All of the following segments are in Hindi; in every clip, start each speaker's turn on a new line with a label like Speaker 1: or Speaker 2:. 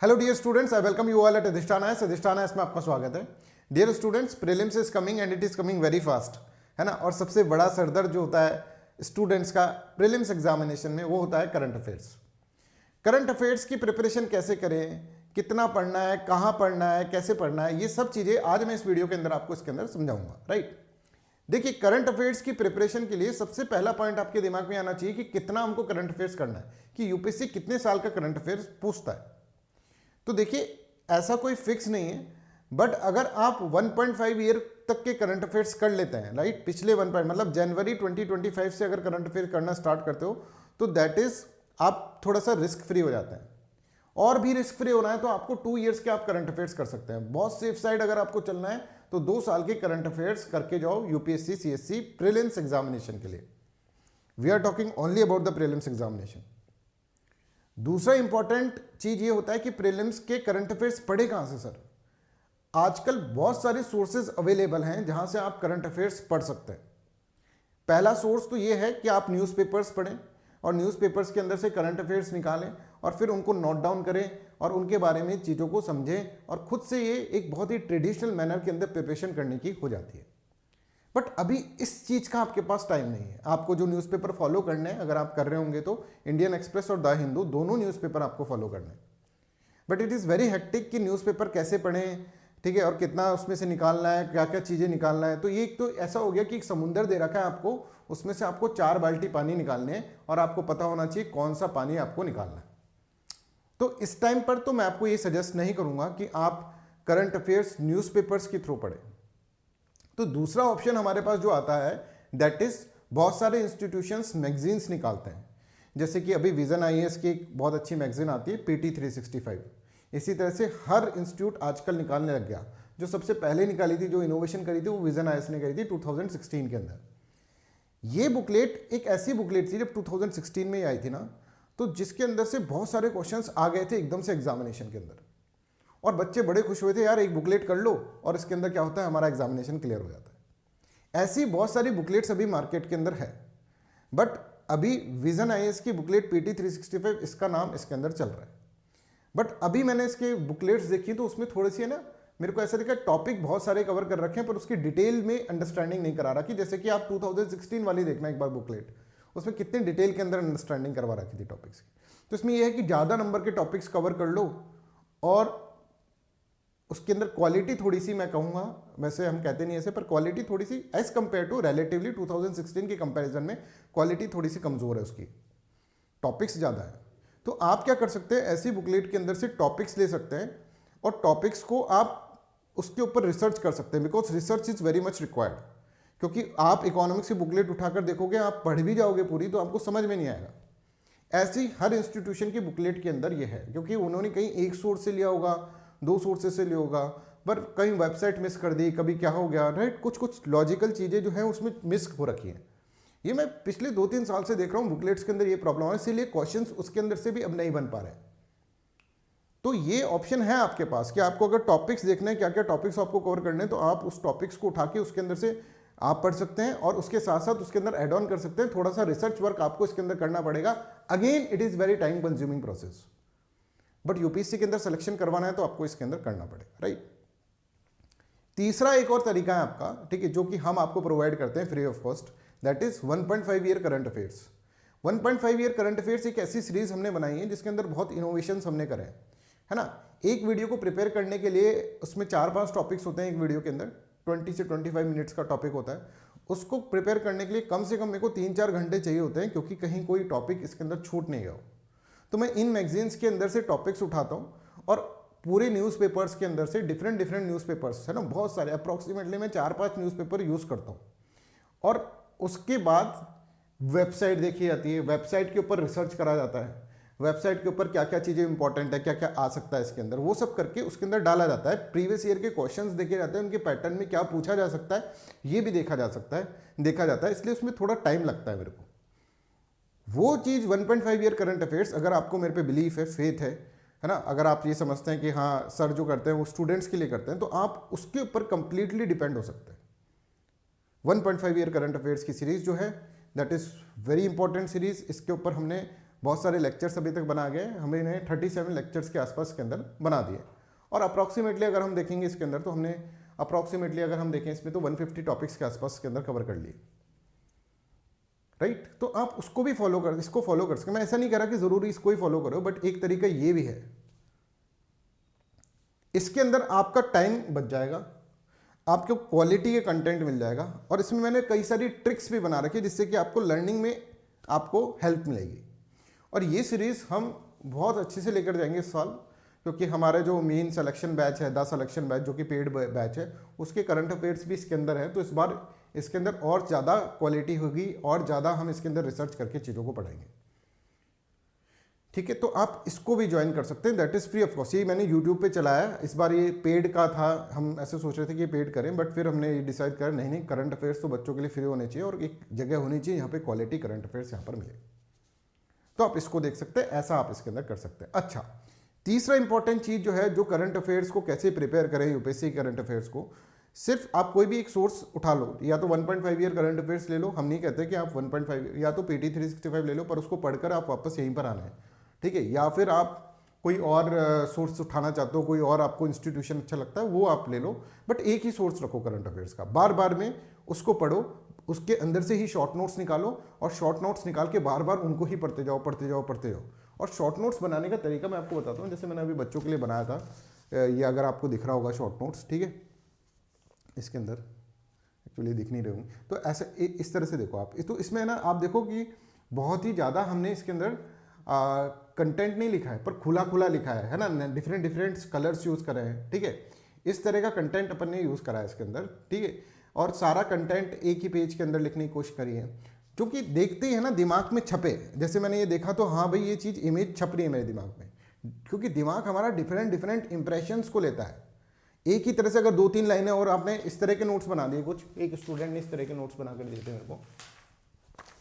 Speaker 1: Hello dear students, I welcome you all at Adhishthan IAS. Adhishthan IAS में आपका स्वागत है। Dear students, prelims is coming and it is coming very fast, है ना। और सबसे बड़ा सरदर्द जो होता है स्टूडेंट्स का प्रीलिम्स एग्जामिनेशन में, वो होता है करंट अफेयर्स। करंट अफेयर्स की प्रिपरेशन कैसे करें, कितना पढ़ना है, कहाँ पढ़ना है, कैसे पढ़ना है, ये सब चीज़ें आज मैं इस वीडियो के अंदर आपको इसके अंदर समझाऊंगा। राइट, देखिए, करंट अफेयर्स की प्रिपरेशन के लिए सबसे पहला पॉइंट आपके दिमाग में आना चाहिए कि कितना हमको करंट अफेयर्स करना है, कि यूपीएससी कितने साल का करंट अफेयर्स पूछता है। तो देखिए, ऐसा कोई फिक्स नहीं है, बट अगर आप 1.5 ईयर तक के करंट अफेयर्स कर लेते हैं, राइट, पिछले 1 पॉइंट मतलब जनवरी 2025 से अगर करंट अफेयर्स करना स्टार्ट करते हो, तो दैट इज आप थोड़ा सा रिस्क फ्री हो जाते हैं। और भी रिस्क फ्री होना है तो आपको 2 ईयर्स के आप करंट अफेयर्स कर सकते हैं। बहुत सेफ साइड अगर आपको चलना है तो 2 साल के करंट अफेयर्स करके जाओ यूपीएससी सीएससी प्रीलिम्स एग्जामिनेशन के लिए। We are talking only about the prelims examination. दूसरा इंपॉर्टेंट चीज ये होता है कि प्रीलिम्स के करंट अफेयर्स पढ़े कहां से सर। आजकल बहुत सारे सोर्सेज अवेलेबल हैं जहां से आप करंट अफेयर्स पढ़ सकते हैं। पहला सोर्स तो ये है कि आप न्यूज़पेपर्स पढ़ें और न्यूज़पेपर्स के अंदर से करंट अफेयर्स निकालें और फिर उनको नोट डाउन करें और उनके बारे में चीज़ों को समझें, और खुद से ये एक बहुत ही ट्रेडिशनल मैनर के अंदर प्रिपरेशन करने की हो जाती है। बट अभी इस चीज़ का आपके पास टाइम नहीं है। आपको जो न्यूज़पेपर फॉलो करने हैं, अगर आप कर रहे होंगे तो इंडियन एक्सप्रेस और द हिंदू दोनों न्यूज़पेपर आपको फॉलो करने हैं। But it is very hectic कि न्यूज़पेपर कैसे पढ़ें, ठीक है, और कितना उसमें से निकालना है, क्या क्या चीज़ें निकालना है। तो ये एक तो ऐसा हो गया कि एक समुंदर दे रखा है आपको, उसमें से आपको 4 बाल्टी पानी निकालने हैं और आपको पता होना चाहिए कौन सा पानी आपको निकालना है। तो इस टाइम पर तो मैं आपको ये सजेस्ट नहीं करूँगा कि आप करंट अफेयर्स न्यूज़पेपर्स के थ्रू पढ़ें। तो दूसरा ऑप्शन हमारे पास जो आता है, दैट इज बहुत सारे इंस्टीट्यूशंस मैगजीन्स निकालते हैं। जैसे कि अभी विजन आईएएस की एक बहुत अच्छी मैगजीन आती है पीटी 365। इसी तरह से हर इंस्टीट्यूट आजकल निकालने लग गया। जो सबसे पहले निकाली थी, जो इनोवेशन करी थी, वो विजन आईएएस ने करी थी 2016 के अंदर। ये बुकलेट एक ऐसी बुकलेट थी जब 2016 में ही आई थी ना, तो जिसके अंदर से बहुत सारे क्वेश्चंस आ गए थे एकदम से एग्जामिनेशन के अंदर, और बच्चे बड़े खुश हुए थे, यार एक बुकलेट कर लो और इसके अंदर क्या होता है, हमारा एग्जामिनेशन क्लियर हो जाता है। ऐसी बहुत सारी बुकलेट्स अभी मार्केट के अंदर है, बट अभी विजन आईएएस की बुकलेट पीटी 365 इसका नाम इसके अंदर चल रहा है। बट अभी मैंने इसके बुकलेट्स देखी तो उसमें थोड़ी सी है ना, मेरे को ऐसा दिखा टॉपिक बहुत सारे कवर कर रखे हैं पर उसकी डिटेल में अंडरस्टैंडिंग नहीं करा रखी। जैसे कि आप 2016 वाली देखना एक बार बुकलेट, उसमें कितने डिटेल के अंदर अंडरस्टैंडिंग करवा रखी थी टॉपिक्स की। तो इसमें यह है कि ज़्यादा नंबर के टॉपिक्स कवर कर लो और उसके अंदर क्वालिटी थोड़ी सी, मैं कहूँगा, वैसे हम कहते नहीं ऐसे, पर क्वालिटी थोड़ी सी एज कंपेयर टू रिलेटिवली 2016 के कंपैरिजन में क्वालिटी थोड़ी सी कमज़ोर है, उसकी टॉपिक्स ज़्यादा है। तो आप क्या कर सकते हैं, ऐसी बुकलेट के अंदर से टॉपिक्स ले सकते हैं और टॉपिक्स को आप उसके ऊपर रिसर्च कर सकते हैं, because research is very much required. क्योंकि आप इकोनॉमिक्स की बुकलेट उठाकर देखोगे, आप पढ़ भी जाओगे पूरी तो आपको समझ में नहीं आएगा। ऐसी हर इंस्टीट्यूशन की बुकलेट के अंदर ये है, क्योंकि उन्होंने कहीं एक सोर्स से लिया होगा, 2 सोर्सेज से लिया होगा, पर कहीं वेबसाइट मिस कर दी, कभी क्या हो गया, राइट, कुछ लॉजिकल चीज़ें जो है उसमें मिस हो रखी हैं। ये मैं पिछले 2-3 साल से देख रहा हूँ बुकलेट्स के अंदर ये प्रॉब्लम है, इसीलिए क्वेश्चंस उसके अंदर से भी अब नहीं बन पा रहे। तो ये ऑप्शन है आपके पास कि आपको अगर टॉपिक्स देखने हैं, क्या क्या टॉपिक्स आपको कवर करने हैं, तो आप उस टॉपिक्स को उठा के उसके अंदर से आप पढ़ सकते हैं और उसके साथ साथ उसके अंदर एड ऑन कर सकते हैं। थोड़ा सा रिसर्च वर्क आपको इसके अंदर करना पड़ेगा। Again it is very time consuming process, but UPSC के अंदर सिलेक्शन करवाना है तो आपको इसके अंदर करना पड़ेगा, राइट। तीसरा एक और तरीका है आपका, ठीक है, जो कि हम आपको प्रोवाइड करते हैं free of cost, that is 1.5 year current affairs. 1.5 year current affairs एक ऐसी सीरीज हमने बनाई है जिसके अंदर बहुत इनोवेशंस हमने करे हैं, है ना। एक वीडियो को प्रिपेयर करने के लिए उसमें 4-5 टॉपिक्स होते हैं एक वीडियो के अंदर, 20 से 25 मिनट्स का टॉपिक होता है। उसको प्रिपेयर करने के लिए कम से कम मेरे को 3-4 घंटे चाहिए होते हैं, क्योंकि कहीं कोई टॉपिक इसके अंदर छूट नहीं गया हो। तो मैं इन मैगजीन्स के अंदर से टॉपिक्स उठाता हूँ और पूरे न्यूज़पेपर्स के अंदर से डिफरेंट न्यूज़पेपर्स, है ना, बहुत सारे, अप्रॉक्सीमेटली मैं 4-5 न्यूज़पेपर यूज़ करता हूँ। और उसके बाद वेबसाइट देखी जाती है, वेबसाइट के ऊपर रिसर्च करा जाता है, वेबसाइट के ऊपर क्या क्या चीज़ें इंपॉर्टेंट है, क्या क्या आ सकता है इसके अंदर, वो सब करके उसके अंदर डाला जाता है। प्रीवियस ईयर के क्वेश्चंस देखे जाते हैं, उनके पैटर्न में क्या पूछा जा सकता है ये भी देखा जाता है, इसलिए उसमें थोड़ा टाइम लगता है मेरे को। वो चीज़ 1.5 ईयर करंट अफेयर्स, अगर आपको मेरे पे बिलीफ है, फेथ है ना, अगर आप ये समझते हैं कि हाँ सर जो करते हैं वो स्टूडेंट्स के लिए करते हैं, तो आप उसके ऊपर कंप्लीटली डिपेंड हो सकते हैं। 1.5 ईयर करंट अफेयर्स की सीरीज जो है, that is very important series. इसके ऊपर हमने बहुत सारे लेक्चर्स अभी तक बना गए, हमने इन्हें 37 लेक्चर्स के आसपास के अंदर बना दिए। और अप्रॉक्सीमेटली अगर हम देखेंगे इसके अंदर तो हमने अप्रॉक्सीमेटली अगर हम देखें इसमें तो 150 टॉपिक्स के आसपास के अंदर कवर कर लिए, राइट। तो आप उसको भी फॉलो कर, इसको फॉलो कर सकते। मैं ऐसा नहीं कह रहा कि जरूरी इसको ही फॉलो करो, बट एक तरीका ये भी है, इसके अंदर आपका टाइम बच जाएगा, आपको क्वालिटी के कंटेंट मिल जाएगा, और इसमें मैंने कई सारी ट्रिक्स भी बना रखी है जिससे कि आपको लर्निंग में आपको हेल्प मिलेगी। और ये सीरीज हम बहुत अच्छे से लेकर जाएंगे इस साल, क्योंकि हमारे जो मेन सिलेक्शन बैच है, 10 सिलेक्शन बैच जो कि पेड बैच है, उसके करंट अफेयर्स भी इसके अंदर है। तो इस बार इसके अंदर और ज़्यादा क्वालिटी होगी और ज़्यादा हम इसके अंदर रिसर्च करके चीज़ों को पढ़ाएंगे, ठीक है। तो आप इसको भी ज्वाइन कर सकते हैं, that is free of cost. ये मैंने यूट्यूब पे चलाया, इस बार ये पेड का था, हम ऐसे सोच रहे थे कि ये पेड करें, बट फिर हमने ये डिसाइड करा नहीं, करंट अफेयर्स तो बच्चों के लिए फ्री होने चाहिए और एक जगह होनी चाहिए यहाँ पे क्वालिटी करंट अफेयर्स यहाँ पर मिले। तो आप इसको देख सकते हैं, ऐसा आप इसके अंदर कर सकते हैं। अच्छा, तीसरा इंपॉर्टेंट चीज़ जो है, जो करंट अफेयर्स को कैसे प्रिपेयर करें, यूपीएससी करंट अफेयर्स को, सिर्फ आप कोई भी एक सोर्स उठा लो, या तो 1.5 ईयर करंट अफेयर्स ले लो। हम नहीं कहते कि आप 1.5 या तो पीटी 365 ले लो, पर उसको पढ़कर आप वापस यहीं पर आना है, ठीक है। या फिर आप कोई और सोर्स उठाना चाहते हो, कोई और आपको इंस्टीट्यूशन अच्छा लगता है वो आप ले लो, बट एक ही सोर्स रखो करंट अफेयर्स का, बार बार में उसको पढ़ो, उसके अंदर से ही शॉर्ट नोट्स निकालो, और शॉर्ट नोट्स निकाल के बार बार उनको ही पढ़ते जाओ, पढ़ते जाओ, पढ़ते जाओ। और शॉर्ट नोट्स बनाने का तरीका मैं आपको बताता हूँ, जैसे मैंने अभी बच्चों के लिए बनाया था, ये अगर आपको दिख रहा होगा शॉर्ट नोट्स, ठीक है, इसके अंदर एक्चुअली दिख नहीं रहे होंगे, तो ऐसे इस तरह से देखो आप। तो इसमें ना आप देखो कि बहुत ही ज़्यादा हमने इसके अंदर कंटेंट नहीं लिखा है, पर खुला खुला लिखा है ना, डिफरेंट डिफरेंट कलर्स यूज़ करे हैं, ठीक है। इस तरह का कंटेंट अपन ने यूज़ करा है इसके अंदर, ठीक है। और सारा कंटेंट एक ही पेज के अंदर लिखने की कोशिश करी है, जो कि देखते ही है ना दिमाग में छपे। जैसे मैंने ये देखा तो हाँ भाई, ये चीज़ इमेज छप रही है मेरे दिमाग में, क्योंकि दिमाग हमारा डिफरेंट डिफरेंट इंप्रेशंस को लेता है। एक ही तरह से अगर 2-3 लाइनें और आपने इस तरह के नोट्स बना दिए, कुछ एक स्टूडेंट ने इस तरह के नोट्स बना कर दिए थे मेरे को,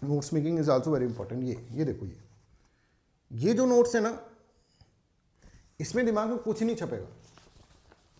Speaker 1: notes making is also very important. ये देखो, ये जो नोट्स है ना, इसमें दिमाग में कुछ नहीं छपेगा,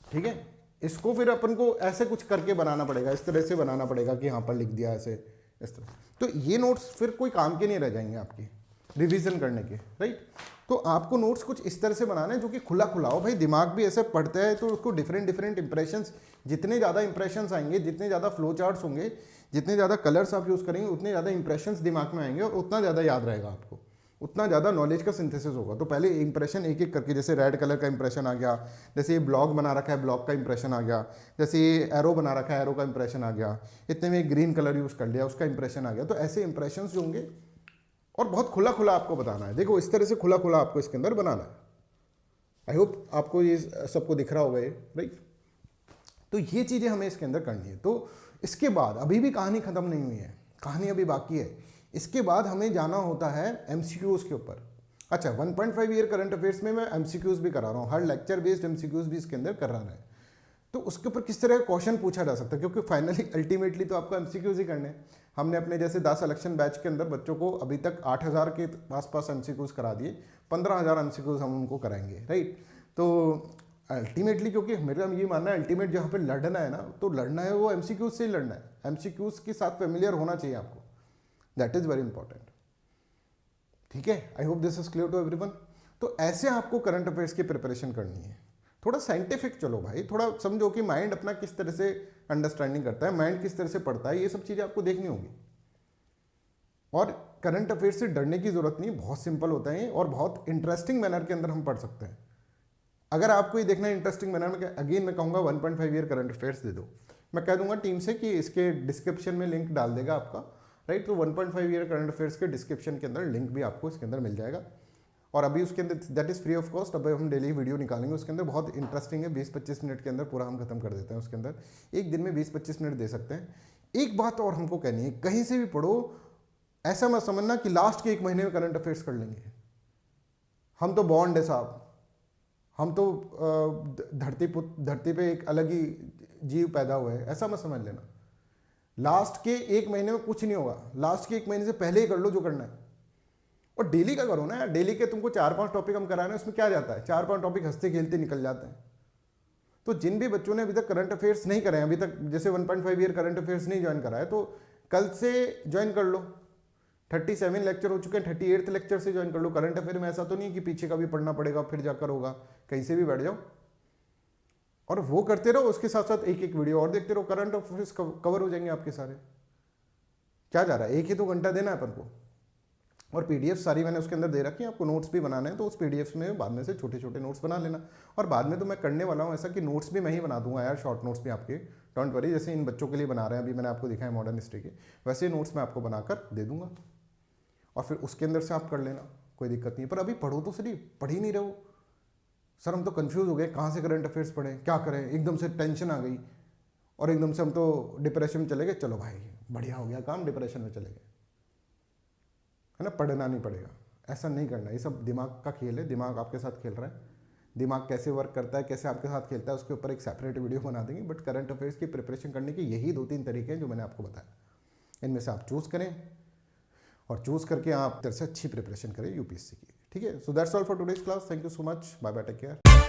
Speaker 1: ठीक है। इसको फिर अपन को ऐसे कुछ करके बनाना पड़ेगा, इस तरह से बनाना पड़ेगा कि यहाँ पर लिख दिया ऐसे, इस तरह। तो ये नोट्स फिर कोई काम के नहीं रह जाएंगे आपके रिवीजन करने के, राइट। तो आपको नोट्स कुछ इस तरह से बनाना है जो कि खुला खुला हो। भाई दिमाग भी ऐसे पढ़ता है तो उसको डिफरेंट डिफरेंट इंप्रेशंस, जितने ज़्यादा इंप्रेशंस आएंगे, जितने ज़्यादा फ्लो चार्ट्स होंगे, जितने ज़्यादा कलर्स आप यूज़ करेंगे, उतने ज़्यादा इंप्रेशंस दिमाग में आएंगे और उतना ज़्यादा याद रहेगा आपको, उतना ज़्यादा नॉलेज का सिंथेसिस होगा। तो पहले इंप्रेशन एक एक करके, जैसे रेड कलर का इंप्रेशन आ गया, जैसे ये ब्लॉग बना रखा है, ब्लॉग का इंप्रेशन आ गया, जैसे ये एरो बना रखा है, एरो का इंप्रेशन आ गया, इतने में ग्रीन कलर यूज़ कर लिया, उसका इंप्रेशन आ गया। तो ऐसे इंप्रेशंस जो होंगे, और बहुत खुला खुला आपको बताना है। देखो इस तरह से खुला खुला आपको इसके अंदर बनाना है। आई होप आपको ये सबको दिख रहा होगा ये, राइट। तो ये चीज़ें हमें इसके अंदर करनी है। तो इसके बाद अभी भी कहानी खत्म नहीं हुई है, कहानी अभी बाकी है। इसके बाद हमें जाना होता है एमसीक्यूज के ऊपर। अच्छा, 1.5 ईयर करंट अफेयर्स में मैं एमसीक्यूज भी करा रहा हूँ, हर लेक्चर बेस्ड एमसीक्यूज भी इसके अंदर कर रहा है। तो उसके ऊपर किस तरह का क्वेश्चन पूछा जा सकता है, क्योंकि फाइनली अल्टीमेटली तो आपको एमसीक्यूज ही करने हैं। हमने अपने जैसे 10 सिलेक्शन बैच के अंदर बच्चों को अभी तक 8000 के आसपास एमसीक्यूज करा दिए, 15000 एमसीक्यूज हम उनको कराएंगे, राइट। तो अल्टीमेटली, क्योंकि मेरा ये मानना है अल्टीमेट जहाँ पे लड़ना है ना, तो लड़ना है वो एमसीक्यूज से ही लड़ना है, एमसीक्यूज के साथ फेमिलियर होना चाहिए आपको, दैट इज वेरी इंपॉर्टेंट, ठीक है। I hope this is clear to everyone. तो ऐसे आपको करंट अफेयर्स की प्रिपरेशन करनी है। थोड़ा साइंटिफिक चलो भाई, थोड़ा समझो कि माइंड अपना किस तरह से अंडरस्टैंडिंग करता है, माइंड किस तरह से पढ़ता है, ये सब चीज़ें आपको देखनी होगी। और करंट अफेयर्स से डरने की जरूरत नहीं, बहुत सिंपल होता है और बहुत इंटरेस्टिंग मैनर के अंदर हम पढ़ सकते हैं। अगर आपको ये देखना है इंटरेस्टिंग मैनर में, अगेन मैं कहूँगा 1.5 ईयर करंट अफेयर्स दे दो। मैं कह दूंगा टीम से कि इसके डिस्क्रिप्शन में लिंक डाल देगा आपका, राइट। तो 1.5 ईयर करंट अफेयर्स के डिस्क्रिप्शन के अंदर लिंक भी आपको इसके अंदर मिल जाएगा। और अभी उसके अंदर that is free of cost. अब हम डेली वीडियो निकालेंगे उसके अंदर, बहुत इंटरेस्टिंग है, 20-25 मिनट के अंदर पूरा हम खत्म कर देते हैं उसके अंदर। एक दिन में 20-25 मिनट दे सकते हैं। एक बात और हमको कहनी है, कहीं से भी पढ़ो ऐसा मत समझना कि लास्ट के 1 महीने में करंट अफेयर्स कर लेंगे, हम तो बॉन्ड है साहब, हम तो धरती पे एक अलग ही जीव पैदा हुए है, ऐसा मत समझ लेना। लास्ट के 1 महीने में कुछ नहीं होगा, लास्ट के 1 महीने से पहले ही कर लो जो करना है। और डेली का करो ना यार, डेली के तुमको 4-5 टॉपिक हम करा रहे हैं, उसमें क्या जाता है, 4-5 टॉपिक हंसते खेलते निकल जाते हैं। तो जिन भी बच्चों ने अभी तक करंट अफेयर्स नहीं करे हैं, अभी तक जैसे 1.5 ईयर करंट अफेयर्स नहीं ज्वाइन करा है, तो कल से ज्वाइन कर लो, 37 लेक्चर हो चुके हैं, 38th लेक्चर से ज्वाइन कर लो। करंट अफेयर में ऐसा तो नहीं कि पीछे का भी पढ़ना पड़ेगा फिर जाकर होगा, कहीं से भी बैठ जाओ और वो करते रहो, उसके साथ साथ एक एक वीडियो और देखते रहो, करंट अफेयर्स कवर हो जाएंगे आपके सारे। क्या जा रहा है, 1 ही 2 घंटा देना है अपन को। और पीडीएफ सारी मैंने उसके अंदर दे रखी है, आपको नोट्स भी बनाने हैं तो उस पीडीएफ में बाद में से छोटे छोटे नोट्स बना लेना। और बाद में तो मैं करने वाला हूँ ऐसा कि नोट्स भी मैं ही बना दूंगा यार, शॉर्ट नोट्स भी आपके, डोंट वरी। जैसे इन बच्चों के लिए बना रहे हैं, अभी मैंने आपको दिखाया मॉडर्न हिस्ट्री के, वैसे ही नोट्स मैं आपको बनाकर दे दूंगा और फिर उसके अंदर से आप कर लेना, कोई दिक्कत नहीं है। पर अभी पढ़ो तो सही, पढ़ ही नहीं रहे हो सर, हम तो कंफ्यूज हो गए कहाँ से करंट अफेयर्स पढ़ें, क्या करें, एकदम से टेंशन आ गई और एकदम से हम तो डिप्रेशन में चले गए। चलो भाई बढ़िया हो गया काम, डिप्रेशन में चले गए, है ना। पढ़ना नहीं पड़ेगा, ऐसा नहीं करना, ये सब दिमाग का खेल है, दिमाग आपके साथ खेल रहा है। दिमाग कैसे वर्क करता है, कैसे आपके साथ खेलता है, उसके ऊपर एक सेपरेट वीडियो बना देंगे। बट करंट अफेयर्स की प्रिपरेशन करने के यही 2-3 तरीके हैं जो मैंने आपको बताया, इनमें से आप चूज़ करें और चूज़ करके आप तरह से अच्छी प्रिपरेशन करें यूपीएससी की। ठीक है, so that's all for today's class. Thank you so much, bye bye, take care.